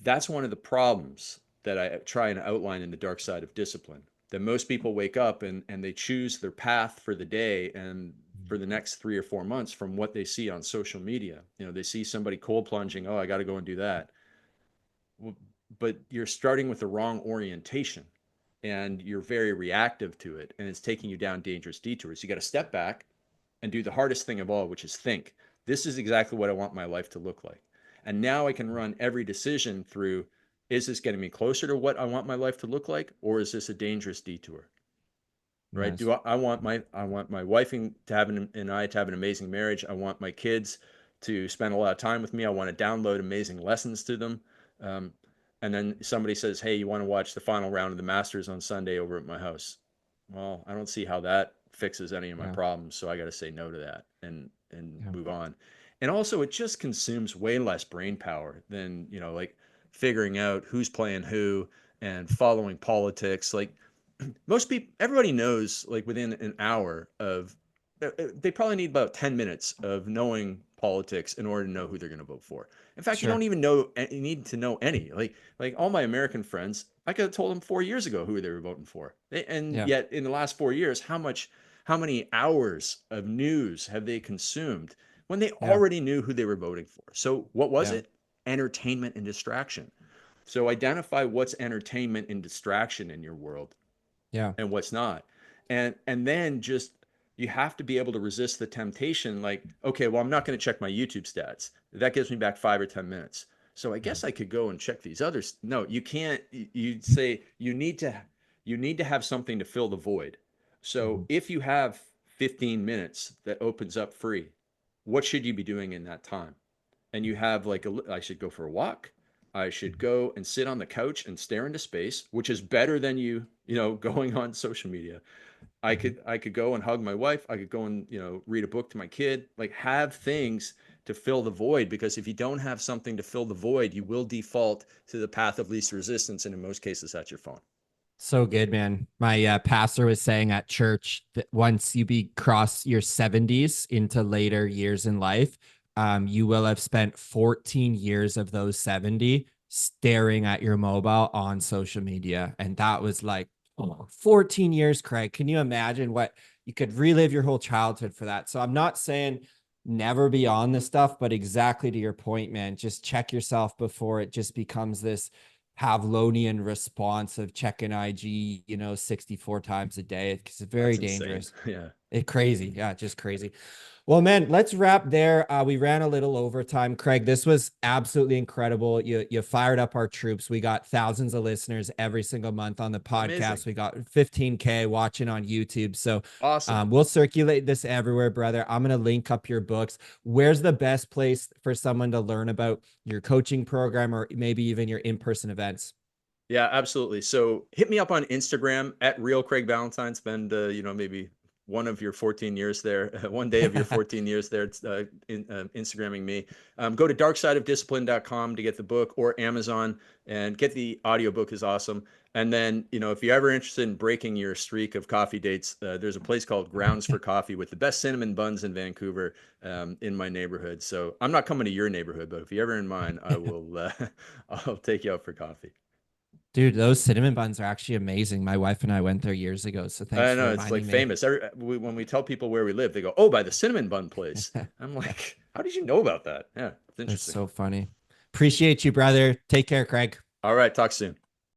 that's one of the problems that I try and outline in the dark side of discipline, that most people wake up and they choose their path for the day and for the next 3 or 4 months from what they see on social media. They see somebody cold plunging, oh, I got to go and do that. Well, but you're starting with the wrong orientation, and you're very reactive to it, and it's taking you down dangerous detours. You got to step back and do the hardest thing of all, which is think. This is exactly what I want my life to look like. And now I can run every decision through, is this getting me closer to what I want my life to look like, or is this a dangerous detour? Right? Nice. I want my wife to have and I to have an amazing marriage. I want my kids to spend a lot of time with me. I want to download amazing lessons to them. Um, and then somebody says, "Hey, you want to watch the final round of the Masters on Sunday over at my house?" Well, I don't see how that fixes any of my Yeah. problems, so I got to say no to that and Yeah. move on. And also, it just consumes way less brain power than, like figuring out who's playing who and following politics. Like, most people, everybody knows, like within an hour of, they probably need about 10 minutes of knowing politics in order to know who they're going to vote for. In fact, you Sure. don't even know, you need to know any. Like all my American friends, I could have told them 4 years ago who they were voting for. And Yeah. yet in the last 4 years, how many hours of news have they consumed when they Yeah. already knew who they were voting for? So what was Yeah. it? Entertainment and distraction. So identify what's entertainment and distraction in your world Yeah. and what's not. And then just, you have to be able to resist the temptation, like, okay, well, I'm not going to check my YouTube stats. That gives me back 5 or 10 minutes. So I Yeah. guess I could go and check these others. No, you can't. You'd say you need to have something to fill the void. So Mhm. if you have 15 minutes that opens up free, what should you be doing in that time? And you have like, I should go for a walk. I should Mhm. go and sit on the couch and stare into space, which is better than going on social media. Mhm. I could go and hug my wife. I could go and, read a book to my kid. Like, have things to fill the void, because if you don't have something to fill the void, you will default to the path of least resistance, and in most cases that's your phone. So good, man. My pastor was saying at church that once you be cross your 70s into later years in life, you will have spent 14 years of those 70 staring at your mobile on social media. And that was like, oh, 14 years, Craig. Can you imagine what you could relive your whole childhood for that? So I'm not saying never be on this stuff, but exactly to your point, man, just check yourself before it just becomes this Pavlovian response of checking IG, 64 times a day. It's very That's insane. dangerous. Yeah. It's crazy. Yeah, just crazy. Well, man, let's wrap there. We ran a little overtime. Craig, this was absolutely incredible. You fired up our troops. We got thousands of listeners every single month on the Amazing. podcast. We got 15K watching on YouTube. So Awesome. we'll circulate this everywhere, brother. I'm going to link up your books. Where's the best place for someone to learn about your coaching program or maybe even your in-person events? Yeah, absolutely. So hit me up on Instagram at real Craig Ballantyne. Spend maybe one of your 14 years there, one day of your 14 years there, Instagramming me. Go to darksideofdiscipline.com to get the book, or Amazon, and get the audiobook is awesome. And then, if you're ever interested in breaking your streak of coffee dates, there's a place called Grounds for Coffee with the best cinnamon buns in Vancouver, in my neighborhood. So I'm not coming to your neighborhood, but if you're ever in mine, I will, I'll take you out for coffee. Dude, those cinnamon buns are actually amazing. My wife and I went there years ago, so thanks I for know, it's like reminding me. famous. When we tell people where we live, they go, "Oh, by the cinnamon bun place." I'm like, "How did you know about that?" Yeah, it's That's interesting. so funny. Appreciate you, brother. Take care, Craig. All right, talk soon.